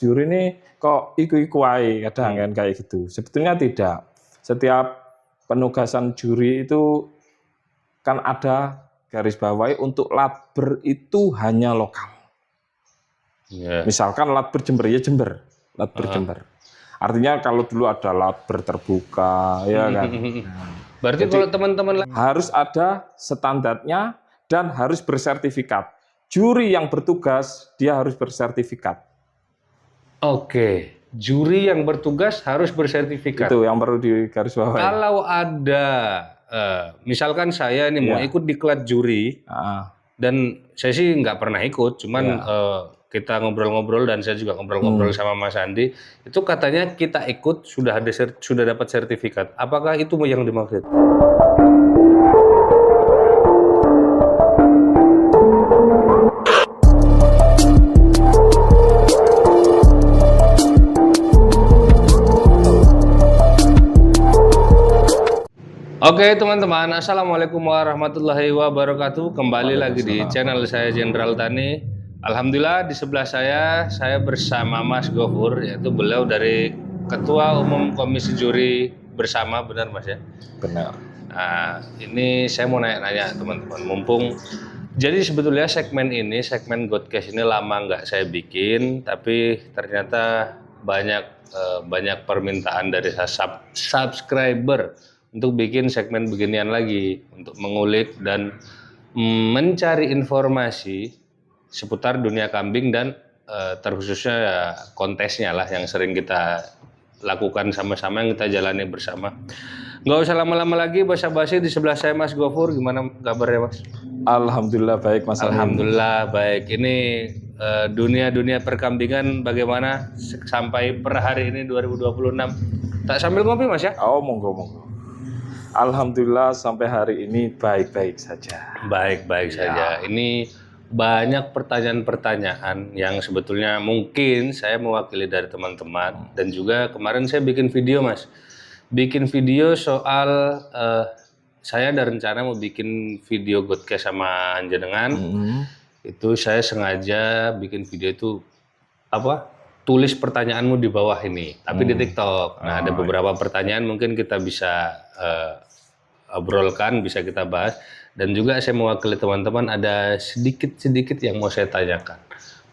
juri ini kok iku-iku ae kadang kan kayak gitu. Sebetulnya tidak. Setiap penugasan juri itu kan ada garis bawahi untuk Latber itu hanya lokal. Misalkan Latber Jember ya Jember, Latber Jember. Artinya kalau dulu ada Latber terbuka ya kan. Berarti Jadi, kalau teman-teman harus ada standarnya dan harus bersertifikat. Juri yang bertugas dia harus bersertifikat. Oke, juri yang bertugas harus bersertifikat. Itu yang perlu digarisbawahi. Kalau ada, misalkan saya ini mau ikut diklat juri, dan saya sih nggak pernah ikut, cuman kita ngobrol-ngobrol dan saya juga ngobrol-ngobrol sama Mas Andi, itu katanya kita ikut sudah dapat sertifikat. Apakah itu yang dimaksud? Oke teman-teman, assalamualaikum warahmatullahi wabarakatuh. Kembali lagi di channel saya Jenderal Tani. Alhamdulillah di sebelah saya bersama Mas Gofur, yaitu beliau dari Ketua Umum Komisi Juri Bersama, benar Mas ya? Benar. Nah, ini saya mau nanya-nanya teman-teman, mumpung jadi sebetulnya segmen Godcast ini lama nggak saya bikin, tapi ternyata banyak permintaan dari subscriber untuk bikin segmen beginian lagi, untuk mengulik dan mencari informasi seputar dunia kambing dan terkhususnya ya, kontesnya lah yang sering kita lakukan sama-sama, yang kita jalani bersama. Nggak usah lama-lama lagi basa-basi, di sebelah saya Mas Gofur, gimana kabarnya Mas? Alhamdulillah baik Mas. Alhamdulillah baik. Ini dunia perkambingan bagaimana sampai per hari ini 2026? Tak sambil ngopi Mas ya? Oh monggo. Alhamdulillah sampai hari ini baik-baik saja. Baik-baik saja. Ini banyak pertanyaan-pertanyaan yang sebetulnya mungkin saya mewakili dari teman-teman, dan juga kemarin saya bikin video Mas. Bikin video soal saya ada rencana mau bikin video Godcast sama Anjenengan. Itu saya sengaja bikin video itu tulis pertanyaanmu di bawah ini, tapi di TikTok. Nah, ada beberapa pertanyaan mungkin kita bisa obrolkan, bisa kita bahas. Dan juga saya mewakili teman-teman, ada sedikit yang mau saya tanyakan.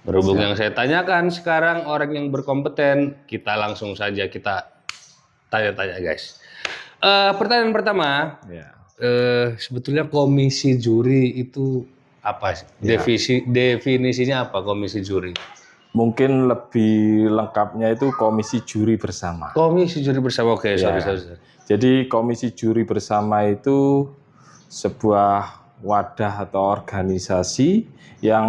Berhubung yang saya tanyakan sekarang orang yang berkompeten, kita langsung saja kita tanya-tanya guys. Pertanyaan pertama, sebetulnya komisi juri itu apa sih? Definisinya apa komisi juri? Mungkin lebih lengkapnya itu komisi juri bersama. Komisi juri bersama, oke, sorry. Jadi komisi juri bersama itu sebuah wadah atau organisasi yang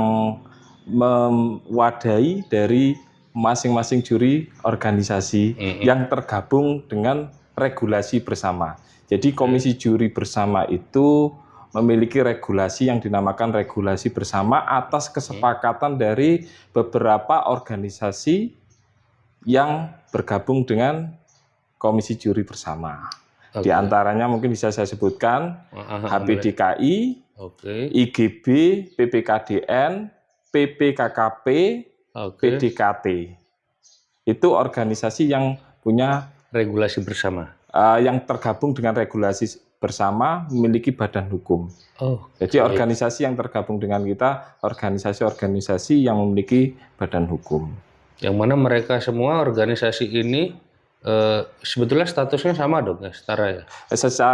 mewadahi dari masing-masing juri organisasi yang tergabung dengan regulasi bersama. Jadi komisi juri bersama itu memiliki regulasi yang dinamakan regulasi bersama atas kesepakatan dari beberapa organisasi yang bergabung dengan komisi juri bersama. Di antaranya mungkin bisa saya sebutkan HPDKI, IGB, PPKDN, PPKKP, PDKT. Itu organisasi yang punya regulasi bersama. Yang tergabung dengan regulasi bersama memiliki badan hukum. Jadi organisasi yang tergabung dengan kita, organisasi-organisasi yang memiliki badan hukum. Yang mana mereka semua organisasi ini sebetulnya statusnya sama dong ya, setara ya?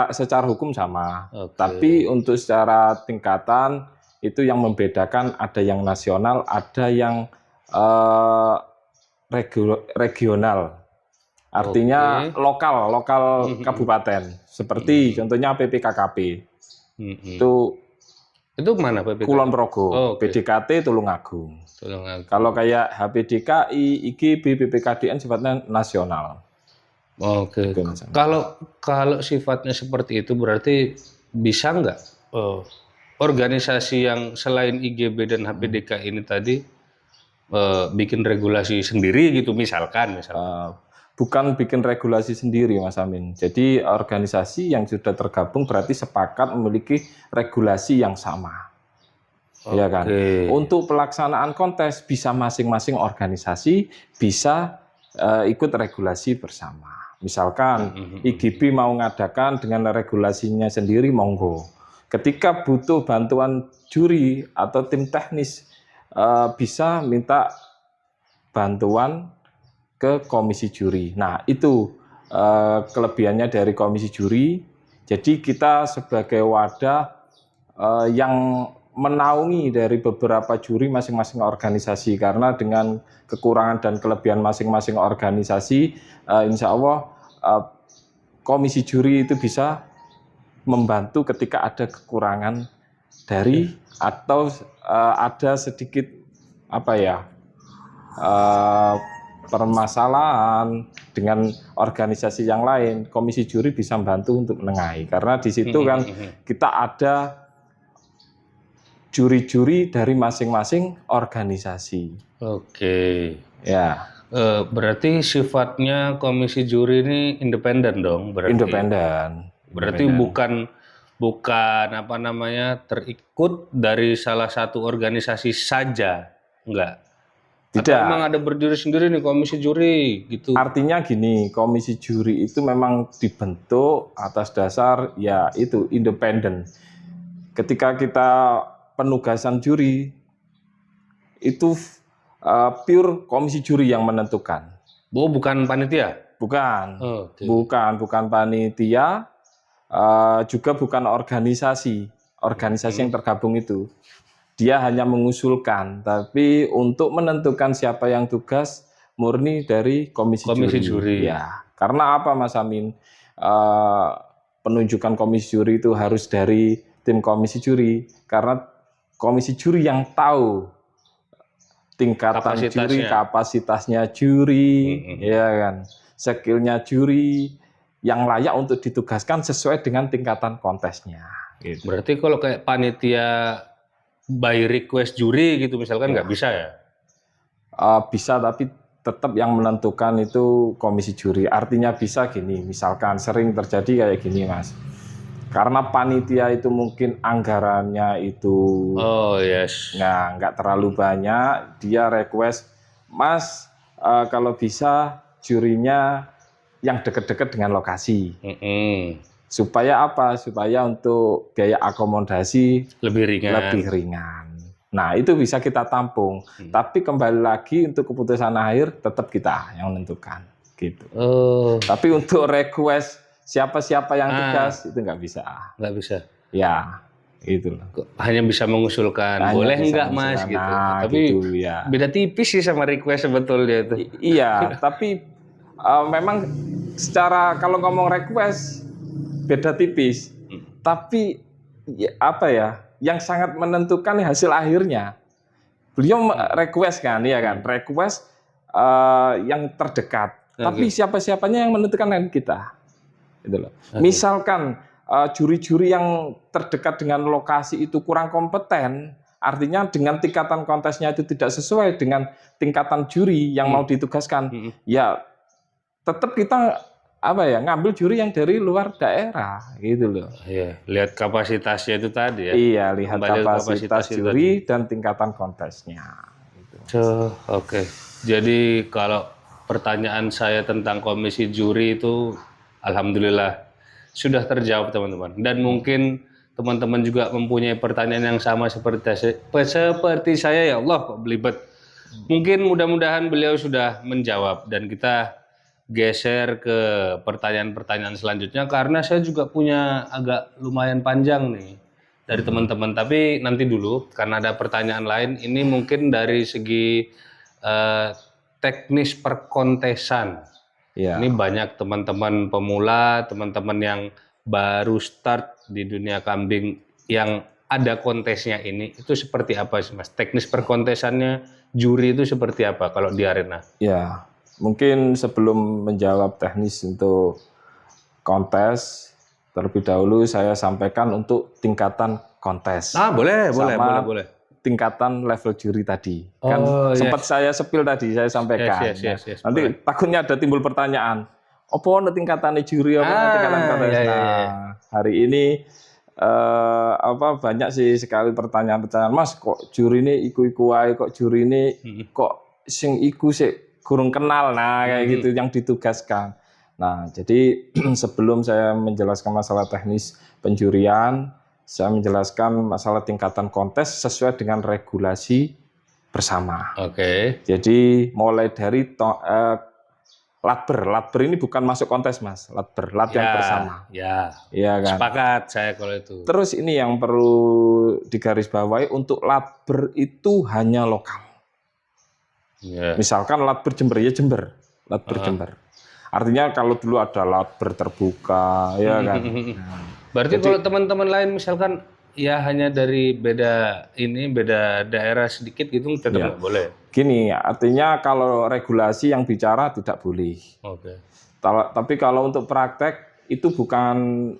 Secara hukum sama, tapi untuk secara tingkatan itu yang membedakan, ada yang nasional, ada yang regional. Artinya lokal kabupaten. Seperti contohnya PPKKP. Itu mana PPKKP? Kulon Progo, PDKT Tulungagung. Kalau kayak HPDKI, IGB, PPKDN sifatnya nasional. Kalau sifatnya seperti itu berarti bisa nggak organisasi yang selain IGB dan HPDKI ini tadi bikin regulasi sendiri gitu misalkan? Bukan bikin regulasi sendiri Mas Amin. Jadi organisasi yang sudah tergabung berarti sepakat memiliki regulasi yang sama. ya kan. Untuk pelaksanaan kontes bisa masing-masing organisasi bisa ikut regulasi bersama. Misalkan IGB mau ngadakan dengan regulasinya sendiri, monggo. Ketika butuh bantuan juri atau tim teknis, bisa minta bantuan ke komisi juri. Nah, itu kelebihannya dari komisi juri. Jadi kita sebagai wadah yang menaungi dari beberapa juri masing-masing organisasi, karena dengan kekurangan dan kelebihan masing-masing organisasi, insya Allah komisi juri itu bisa membantu ketika ada kekurangan dari atau ada sedikit permasalahan dengan organisasi yang lain, komisi juri bisa membantu untuk menengahi. Karena di situ kan kita ada juri-juri dari masing-masing organisasi. Oke. Ya. Berarti sifatnya komisi juri ini independen dong? Independen. Berarti bukan terikut dari salah satu organisasi saja, enggak? Tidak. Atau memang ada berdiri sendiri nih komisi juri gitu? Artinya gini, komisi juri itu memang dibentuk atas dasar ya itu independen. Ketika kita penugasan juri itu pure komisi juri yang menentukan. Bukan panitia? Bukan. Bukan panitia, juga bukan organisasi yang tergabung itu. Dia hanya mengusulkan, tapi untuk menentukan siapa yang tugas murni dari komisi juri. Ya, karena apa, Mas Amin? Penunjukan komisi juri itu harus dari tim komisi juri, karena komisi juri yang tahu tingkatan juri, kapasitasnya juri, ya kan, skillnya juri yang layak untuk ditugaskan sesuai dengan tingkatan kontesnya. Gitu. Berarti kalau kayak panitia by request juri gitu misalkan nggak bisa ya? Bisa, tapi tetap yang menentukan itu komisi juri. Artinya bisa gini, misalkan sering terjadi kayak gini, Mas. Karena panitia itu mungkin anggarannya itu nggak terlalu banyak, dia request, Mas, kalau bisa jurinya yang dekat-dekat dengan lokasi. Supaya apa? Supaya untuk biaya akomodasi lebih ringan. Nah, itu bisa kita tampung. Tapi kembali lagi untuk keputusan akhir tetap kita yang menentukan. Gitu. Tapi untuk request siapa-siapa yang tugas itu nggak bisa. Nggak bisa. Ya, itu. Hanya bisa mengusulkan. Boleh nggak, Mas? Gitu. Nah, tapi gitu, ya. Beda tipis sih sama request sebetulnya itu. Iya, tapi memang secara kalau ngomong request beda tipis, tapi ya, yang sangat menentukan hasil akhirnya. Beliau request kan, ya kan, request yang terdekat. Tapi siapa-siapanya yang menentukan kan kita. Gitu loh. Misalkan juri-juri yang terdekat dengan lokasi itu kurang kompeten, artinya dengan tingkatan kontesnya itu tidak sesuai dengan tingkatan juri yang mau ditugaskan, ya tetap kita ngambil juri yang dari luar daerah, gitu loh. Iya, lihat kapasitasnya itu tadi ya. Iya, lihat kapasitas juri dan tingkatan kontesnya. Gitu. Oke. Jadi kalau pertanyaan saya tentang komisi juri itu, alhamdulillah sudah terjawab teman-teman. Dan mungkin teman-teman juga mempunyai pertanyaan yang sama seperti saya, ya Allah kok belibet. Mungkin mudah-mudahan beliau sudah menjawab dan kita geser ke pertanyaan-pertanyaan selanjutnya, karena saya juga punya agak lumayan panjang nih dari teman-teman, tapi nanti dulu karena ada pertanyaan lain. Ini mungkin dari segi teknis perkontesan. Ya. Ini banyak teman-teman pemula, teman-teman yang baru start di dunia kambing yang ada kontesnya ini, itu seperti apa sih, Mas? Teknis perkontesannya juri itu seperti apa kalau di arena? Ya. Mungkin sebelum menjawab teknis untuk kontes, terlebih dahulu saya sampaikan untuk tingkatan kontes. Boleh. Tingkatan level juri tadi. Sempat saya sepil tadi, saya sampaikan. Yes, nanti boleh. Takutnya ada timbul pertanyaan, apa tingkatan juri, tingkatan kontes. Hari ini banyak sih sekali pertanyaan-pertanyaan, Mas kok juri ini iku-iku wae, kok juri ini kok sing iku sih kurang kenal, nah kayak gitu yang ditugaskan. Nah jadi sebelum saya menjelaskan masalah teknis penjurian, saya menjelaskan masalah tingkatan kontes sesuai dengan regulasi bersama. Oke. Jadi mulai dari latber ini bukan masuk kontes, Mas. Lat yang bersama. Ya. Iya kan. Sepakat saya kalau itu. Terus ini yang perlu digarisbawahi, untuk latber itu hanya lokal. Ya. Misalkan latber Jember ya Jember, latber Jember. Artinya kalau dulu ada latber terbuka, ya kan. Berarti kalau teman-teman lain misalkan ya hanya dari beda daerah sedikit gitu tetap nggak boleh. Gini, artinya kalau regulasi yang bicara tidak boleh. Oke. Tapi kalau untuk praktek itu bukan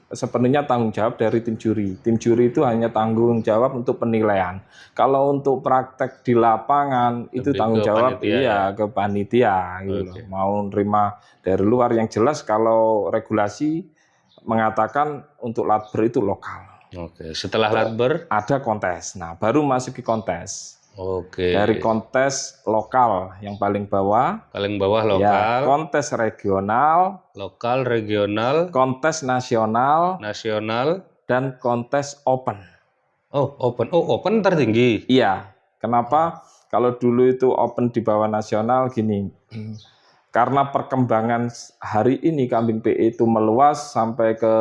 sepenuhnya tanggung jawab dari tim juri. Tim juri itu hanya tanggung jawab untuk penilaian. Kalau untuk praktek di lapangan itu tanggung jawab ke panitia gitu. Mau nerima dari luar, yang jelas kalau regulasi mengatakan untuk latber itu lokal. Oke, setelah latber ada kontes. Nah, baru masuk ke kontes. Oke. Dari kontes lokal yang paling bawah lokal. Ya, kontes regional, lokal, regional, kontes nasional, dan kontes open. Oh, open. Oh, open tertinggi. Iya. Kenapa? Kalau dulu itu open di bawah nasional gini. Karena perkembangan hari ini kambing PE itu meluas sampai ke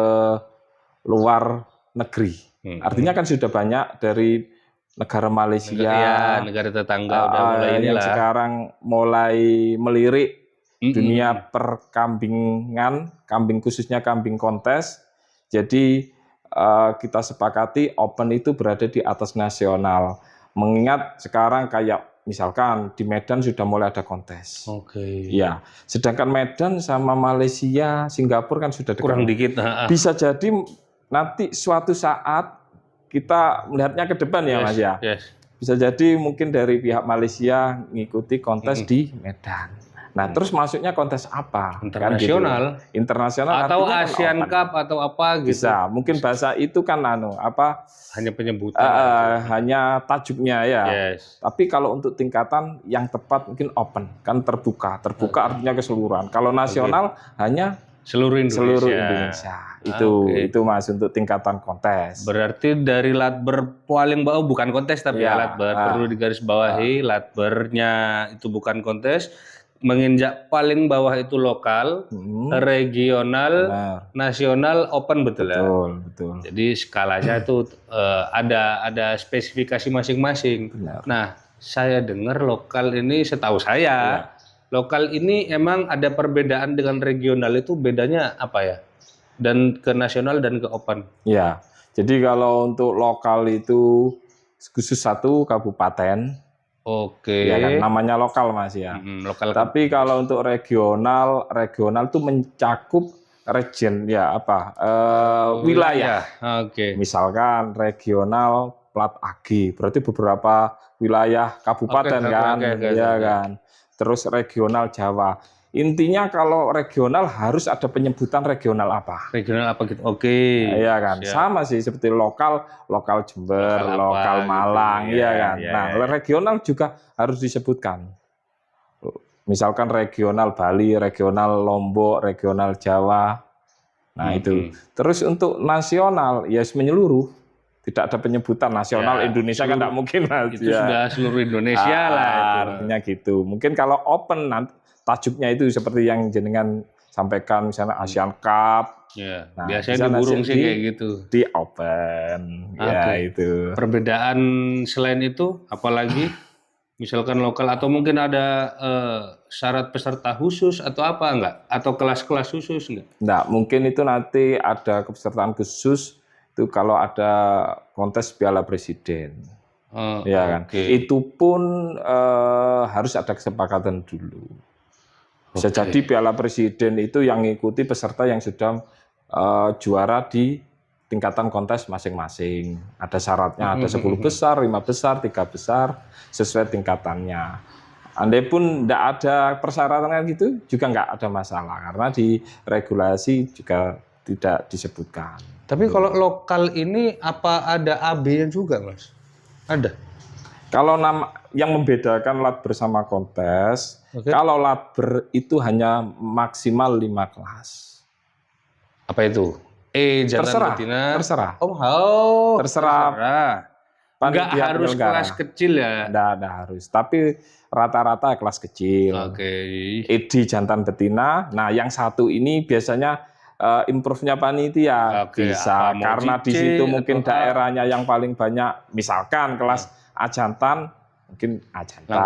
luar negeri. Artinya kan sudah banyak dari negara Malaysia, negara tetangga udah mulai yang sekarang mulai melirik dunia perkambingan, kambing khususnya kambing kontes. Jadi kita sepakati open itu berada di atas nasional. Mengingat sekarang kayak misalkan di Medan sudah mulai ada kontes. Oke. Ya, sedangkan Medan sama Malaysia, Singapura kan sudah dekat. Kurang dikit. Bisa jadi nanti suatu saat kita melihatnya ke depan ya Mas ya. Bisa jadi mungkin dari pihak Malaysia ngikuti kontes di Medan. Nah, terus masuknya kontes apa? Internasional. Kan gitu. Internasional atau Asian Cup atau apa gitu. Bisa. Mungkin bahasa itu kan hanya penyebutan. Hanya tajuknya ya. Tapi kalau untuk tingkatan yang tepat mungkin open, kan terbuka. Terbuka artinya keseluruhan. Kalau nasional hanya seluruh Indonesia. Itu Mas untuk tingkatan kontes. Berarti dari latber paling bawah bukan kontes tapi latber perlu digarisbawahi, latbernya itu bukan kontes, menginjak paling bawah itu lokal, regional, nasional, open, betul ya? Betul. Jadi skalanya itu ada spesifikasi masing-masing. Nah, saya dengar lokal ini setahu saya lokal ini emang ada perbedaan dengan regional, itu bedanya apa ya? Dan ke nasional dan ke open. Ya, jadi kalau untuk lokal itu khusus satu kabupaten. Oke. Ya kan, namanya lokal Mas ya. Lokal. Tapi kalau untuk regional itu mencakup region wilayah. Oke. Misalkan regional plat AG, berarti beberapa wilayah kabupaten kan. Terus regional Jawa. Intinya kalau regional harus ada penyebutan regional apa. Regional apa gitu. Oke. Iya kan. Siap. Sama sih seperti lokal Jember, lokal Malang, gitu. Kan. Nah, regional juga harus disebutkan. Misalkan regional Bali, regional Lombok, regional Jawa. Nah, itu. Terus untuk nasional ya menyeluruh. Tidak ada penyebutan nasional Indonesia kan tidak mungkin Mas. Itu sudah seluruh Indonesia lah itu. Artinya gitu. Mungkin kalau open nanti tajuknya itu seperti yang jenengan sampaikan misalnya Asian Cup. Nah, biasanya di burung sih kayak gitu. Di open. Ya itu. Perbedaan selain itu apalagi misalkan lokal atau mungkin ada syarat peserta khusus atau apa enggak? Atau kelas-kelas khusus enggak? Enggak, mungkin itu nanti ada kepesertaan khusus itu kalau ada kontes Piala Presiden. Kan. Itu pun harus ada kesepakatan dulu. Bisa jadi Piala Presiden itu yang ngikuti peserta yang sudah juara di tingkatan kontes masing-masing. Ada syaratnya, ada 10 besar, 5 besar, 3 besar, sesuai tingkatannya. Andai pun tidak ada persyaratan gitu, juga nggak ada masalah. Karena di regulasi juga tidak disebutkan. Tapi kalau lokal ini apa ada AB-nya juga, Mas? Ada. Kalau yang membedakan latber sama kontes, kalau latber itu hanya maksimal 5 kelas. Apa itu? Jantan betina. Terserah. Terserah. Nggak harus kelas kecil ya? Nggak harus. Tapi rata-rata kelas kecil. ED jantan betina. Nah, yang satu ini biasanya improve-nya panitia bisa karena di situ mungkin daerahnya yang paling banyak, misalkan kelas A jantan, mungkin A jantan,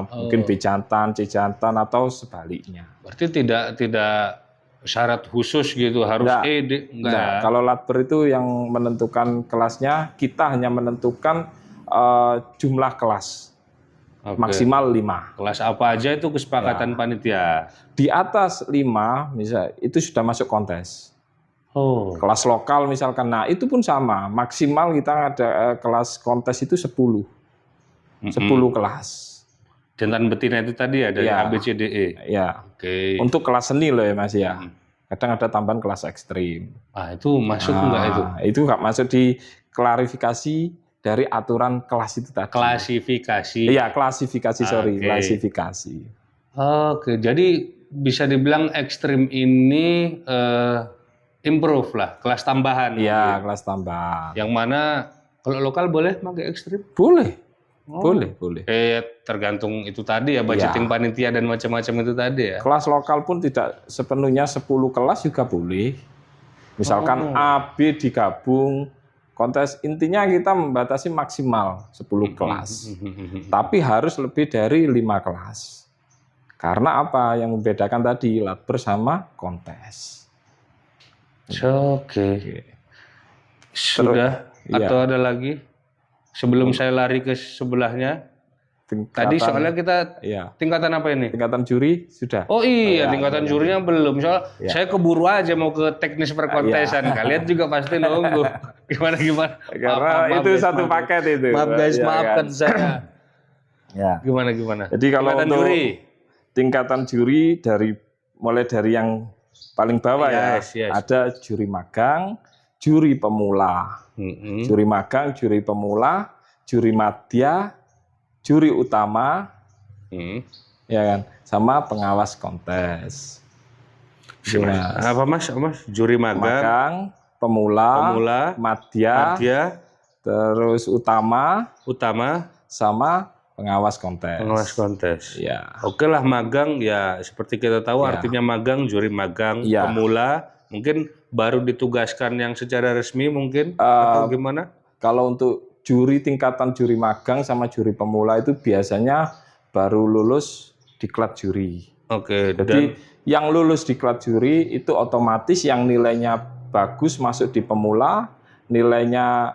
mungkin B jantan, C jantan atau sebaliknya. Berarti tidak syarat khusus gitu harus enggak. Kalau latber itu yang menentukan kelasnya, kita hanya menentukan jumlah kelas. Maksimal 5. Kelas apa aja itu kesepakatan panitia. Di atas 5 misal itu sudah masuk kontes. Kelas lokal misalkan. Nah, itu pun sama. Maksimal kita ada kelas kontes itu 10. 10 kelas. Jantan betina itu tadi ada A, B, C, D, E. Ya. Untuk kelas seni loh ya Mas ya. Kadang ada tambahan kelas ekstrim. Itu masuk enggak itu? Itu enggak masuk di klarifikasi dari aturan kelas itu tadi. Klasifikasi. Iya, klasifikasi, klasifikasi. Jadi bisa dibilang ekstrim ini improve lah, kelas tambahan. Iya, kelas tambahan. Yang mana kalau lokal boleh pakai ekstrim? Boleh. Boleh. Tergantung itu tadi ya, budgeting panitia dan macam-macam itu tadi ya. Kelas lokal pun tidak sepenuhnya 10 kelas juga boleh. Misalkan A, B digabung, kontes intinya kita membatasi maksimal 10 kelas. Tapi harus lebih dari 5 kelas. Karena apa yang membedakan tadi latber sama kontes. Sudah atau ada lagi? Sebelum saya lari ke sebelahnya, tadi soalnya kita tingkatan apa ini? Tingkatan juri sudah. Tingkatan jurinya belum. Soal saya keburu aja mau ke teknis perkontesan. Kalian juga pasti nunggu. Gimana? Karena itu satu paket itu. Maaf guys, maafkan saya. Gimana? Jadi kalau untuk tingkatan juri mulai dari yang paling bawah ada juri magang, juri pemula. Juri magang, juri pemula, juri madya, juri utama, ya kan, sama pengawas kontes. Apa mas? Juri magang, pemula, madya, terus utama, sama pengawas kontes. Ya. Oke lah, magang ya seperti kita tahu artinya magang, juri magang, pemula. Mungkin baru ditugaskan yang secara resmi mungkin atau gimana? Kalau untuk juri tingkatan juri magang sama juri pemula itu biasanya baru lulus diklat juri. Jadi yang lulus diklat juri itu otomatis yang nilainya bagus masuk di pemula, nilainya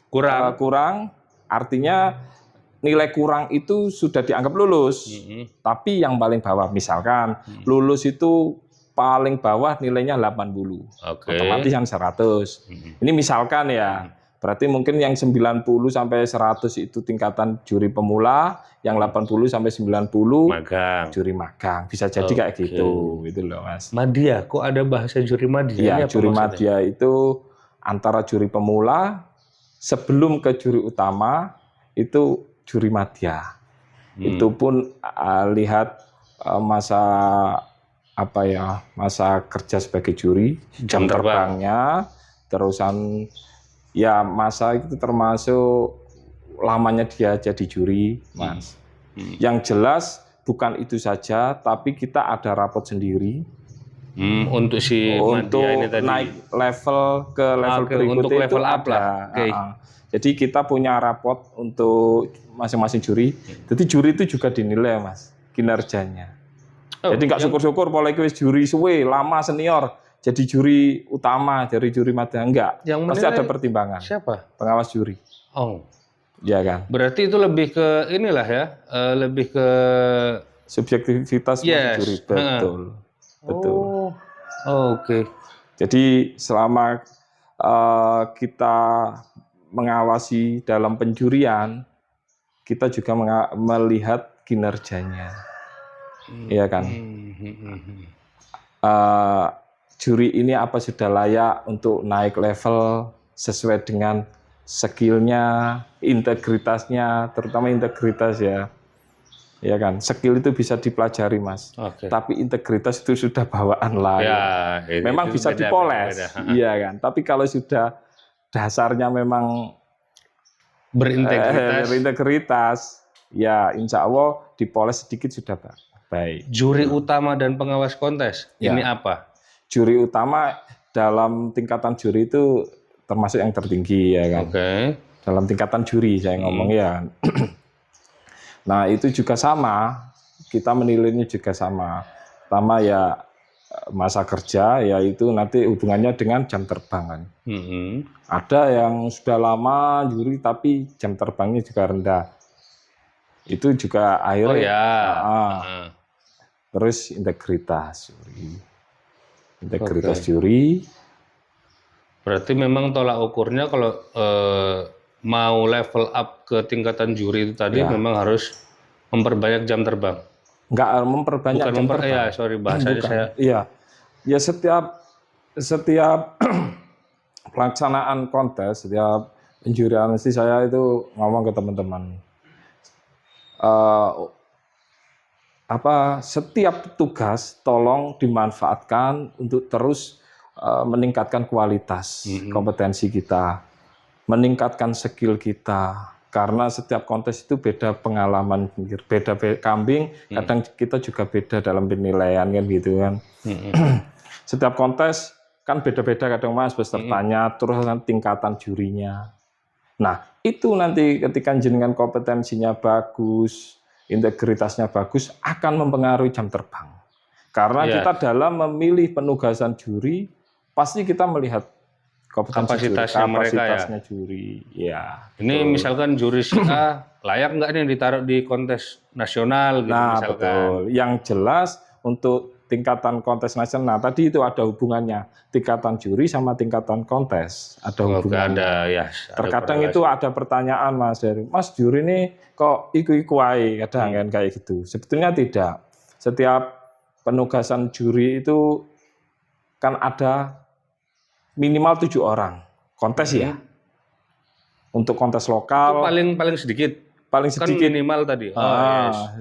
kurang artinya nilai kurang itu sudah dianggap lulus. Tapi yang paling bawah misalkan lulus itu paling bawah nilainya 80. Otomatis yang 100. Ini misalkan ya. Berarti mungkin yang 90 sampai 100 itu tingkatan juri pemula, yang 80 sampai 90 juri magang. Bisa jadi kayak gitu. Itu loh, Mas. Madya, kok ada bahasa juri madya? Iya, juri madya itu antara juri pemula sebelum ke juri utama itu juri madya. Itu pun lihat masa kerja sebagai juri, jam terbangnya, terusan ya masa itu termasuk lamanya dia jadi juri, Mas. Yang jelas bukan itu saja, tapi kita ada rapot sendiri untuk si madya ini tadi. Naik level ke level berikutnya untuk level itu up lah. Jadi kita punya rapot untuk masing-masing juri. Jadi juri itu juga dinilai, Mas, kinerjanya. Jadi nggak syukur-syukur mulai wis juri suwe lama senior jadi juri utama dari juri madya, enggak. Pasti ada pertimbangan. Siapa? Pengawas juri. Ya kan. Berarti itu lebih ke inilah ya, lebih ke subjektivitas juri. Betul. Jadi selama kita mengawasi dalam penjurian, kita juga melihat kinerjanya. Iya kan. juri ini apa sudah layak untuk naik level sesuai dengan skillnya, integritasnya, terutama integritas ya. Ya kan, skill itu bisa dipelajari Mas. Tapi integritas itu sudah bawaan lain. Memang bisa dipoles, iya kan. Tapi kalau sudah dasarnya memang berintegritas, ya insya Allah dipoles sedikit sudah baik. Juri utama dan pengawas kontes, ini apa? Juri utama dalam tingkatan juri itu termasuk yang tertinggi ya kan. Dalam tingkatan juri saya ngomong ya. Nah itu juga sama, kita menilainya juga sama. Pertama ya masa kerja, yaitu nanti hubungannya dengan jam terbang kan. Ada yang sudah lama juri tapi jam terbangnya juga rendah. Itu juga akhirnya terus integritas juri. Juri. Berarti memang tolak ukurnya kalau mau level up ke tingkatan juri itu tadi memang harus memperbanyak jam terbang. Enggak memperbanyak jam terbang. Bahasanya saya. Iya. Ya setiap pelaksanaan kontes, setiap penjurian mesti saya itu ngomong ke teman-teman. Setiap tugas tolong dimanfaatkan untuk terus meningkatkan kualitas kompetensi kita, meningkatkan skill kita. Karena setiap kontes itu beda pengalaman, beda kambing, kadang kita juga beda dalam penilaian kan gitu kan. Setiap kontes kan beda-beda kadang Mas pesertanya, terus tingkatan jurinya. Nah itu nanti ketika jenengan kompetensinya bagus, integritasnya bagus, akan mempengaruhi jam terbang. Karena kita dalam memilih penugasan juri, pasti kita melihat kapasitasnya juri. Ya. Ini misalkan juri si A layak nggak nih ditaruh di kontes nasional gitu misalkan. Betul. Yang jelas untuk tingkatan kontes nasional tadi itu ada hubungannya tingkatan juri sama tingkatan kontes ada hubungannya. Terkadang itu ada pertanyaan Mas dari Mas juri ini kok iku-iku ae kadang kan kayak gitu. Sebetulnya tidak. Setiap penugasan juri itu kan ada minimal 7 orang kontes ya. Untuk kontes lokal itu paling sedikit. Paling sedikit kan minimal tadi.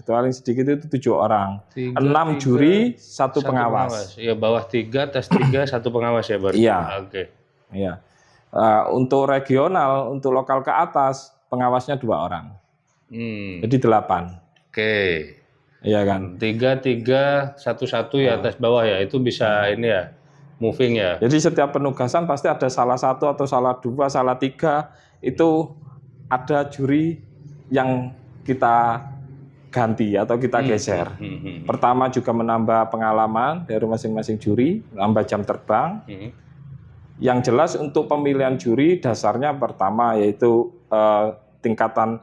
Paling sedikit itu 7 orang. 6 juri, 1 pengawas. Ya bawah 3, tes 3, 1 pengawas ya berarti. Iya. Iya. Untuk regional, untuk lokal ke atas pengawasnya 2 orang. Jadi 8. Iya kan. 3, 1 ya tes bawah ya. Itu bisa ini ya. Moving ya. Jadi setiap penugasan pasti ada salah 1 atau salah 2, salah 3 itu ada juri yang kita ganti atau kita geser. Pertama juga menambah pengalaman dari masing-masing juri, menambah jam terbang. Yang jelas untuk pemilihan juri dasarnya pertama yaitu tingkatan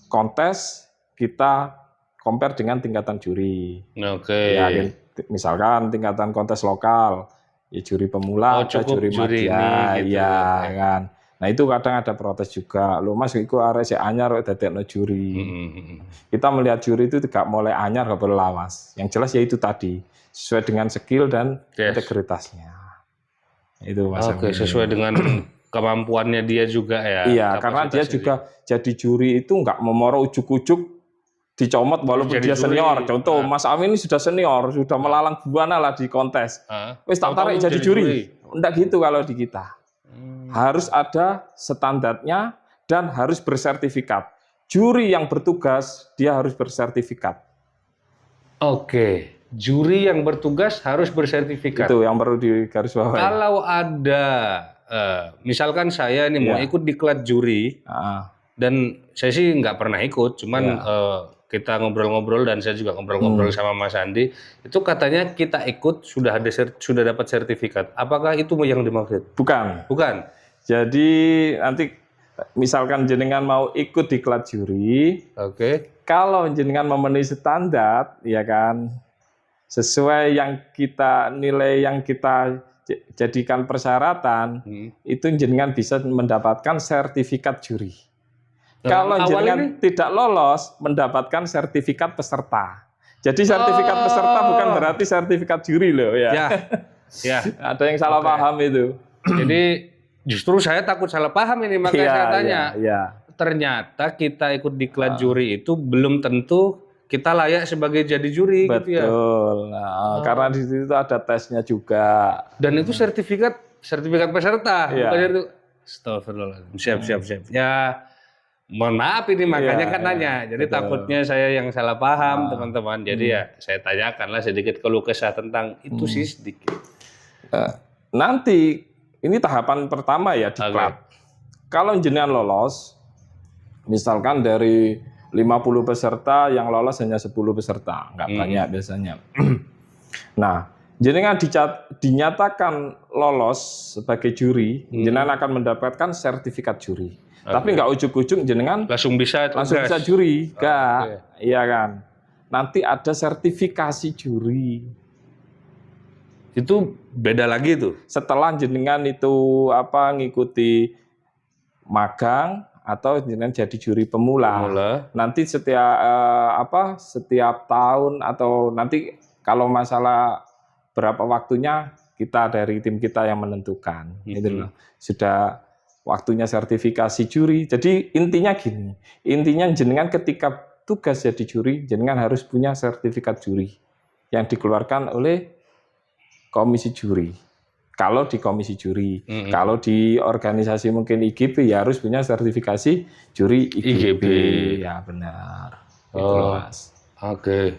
kontes kita compare dengan tingkatan juri. Ya, misalkan tingkatan kontes lokal. Ya, juri pemula, juri madya, gitu, ya kan. Nah itu kadang ada protes juga. Loh Mas, itu arek si anyar dadekno juri. Kita melihat juri itu tidak mulai anyar gak perlu lawas. Yang jelas ya itu tadi sesuai dengan skill dan integritasnya. Itu Mas. Sesuai dengan kemampuannya dia juga ya. Iya, karena dia juga jadi juri itu nggak memoro ujuk-ujuk dicomot walaupun dia senior. Contoh Mas Amin ini sudah senior, sudah melalang buana lah di kontes. Wis tak tarik jadi juri. Enggak gitu kalau di kita. Harus ada standarnya dan harus bersertifikat. Juri yang bertugas dia harus bersertifikat. Juri yang bertugas harus bersertifikat. Itu yang perlu digarisbawahi. Kalau ada misalkan saya ini mau ikut diklat juri dan saya sih nggak pernah ikut, cuman kita ngobrol-ngobrol dan saya juga ngobrol-ngobrol sama Mas Andi, itu katanya kita ikut sudah dapat sertifikat. Apakah itu yang dimaksud? Bukan. Jadi nanti misalkan jenengan mau ikut diklat juri, kalau jenengan memenuhi standar, ya kan, sesuai yang kita nilai yang kita jadikan persyaratan, itu jenengan bisa mendapatkan sertifikat juri. Kalau jenengan tidak lolos, mendapatkan sertifikat peserta. Jadi sertifikat peserta bukan berarti sertifikat juri loh ya. Ya. Ada yang salah paham itu. Jadi justru saya takut salah paham ini, makanya saya tanya. Iya. Ternyata kita ikut diklat juri itu belum tentu kita layak sebagai jadi juri gitu ya. Betul. Nah, karena di situ ada tesnya juga. Dan itu sertifikat peserta, Iya. bukan itu. Astagfirullahaladzim. Siap. Ya, mohon maaf ini makanya kan nanya. Jadi takutnya saya yang salah paham, teman-teman. Jadi ya saya tanyakanlah sedikit keluh kesah tentang itu sih sedikit. Nanti ini tahapan pertama ya diklat. Kalau jenengan lolos, misalkan dari 50 peserta yang lolos hanya 10 peserta, nggak banyak biasanya. Nah, jenengan dinyatakan lolos sebagai juri, jenengan akan mendapatkan sertifikat juri. Tapi nggak ujug-ujug jenengan langsung bisa juri, nggak, iya kan? Nanti ada sertifikasi juri. Itu beda lagi tuh. Setelah jenengan itu ngikuti magang atau jenengan jadi juri pemula. Nanti setiap tahun atau nanti kalau masalah berapa waktunya kita dari tim kita yang menentukan. Gitu loh. Sudah waktunya sertifikasi juri. Jadi intinya gini, intinya jenengan ketika tugas jadi juri, jenengan harus punya sertifikat juri yang dikeluarkan oleh komisi juri. Kalau di komisi juri, kalau di organisasi mungkin IGB ya harus punya sertifikasi juri IGB. Ya benar. Gitu, Mas. Oke.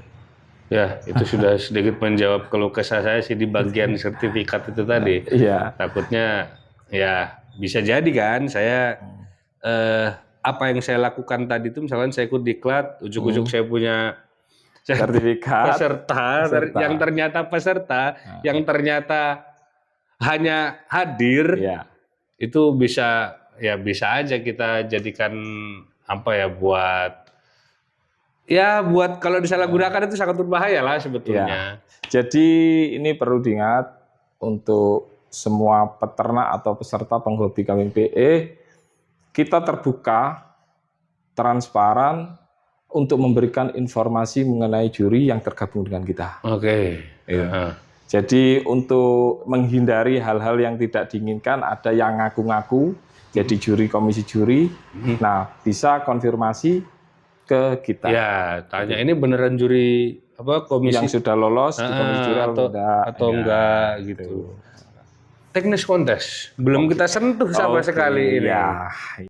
Ya, itu sudah sedikit menjawab keluh kesah saya sih di bagian sertifikat itu tadi. Iya. Takutnya ya bisa jadi kan saya apa yang saya lakukan tadi itu misalkan saya ikut diklat, ujuk-ujuk saya punya sertifikat peserta yang ternyata yang ternyata hanya hadir, itu bisa aja kita jadikan buat kalau disalahgunakan itu sangat berbahaya lah sebetulnya. Jadi ini perlu diingat untuk semua peternak atau peserta penghobi kambing PE, kita terbuka, transparan untuk memberikan informasi mengenai juri yang tergabung dengan kita. Jadi untuk menghindari hal-hal yang tidak diinginkan, ada yang ngaku-ngaku jadi juri komisi juri, nah bisa konfirmasi ke kita. Ya, tanya ini beneran juri komisi yang sudah lolos di komisi juri atau enggak gitu. Teknis kontes belum kita sentuh sama sekali ini.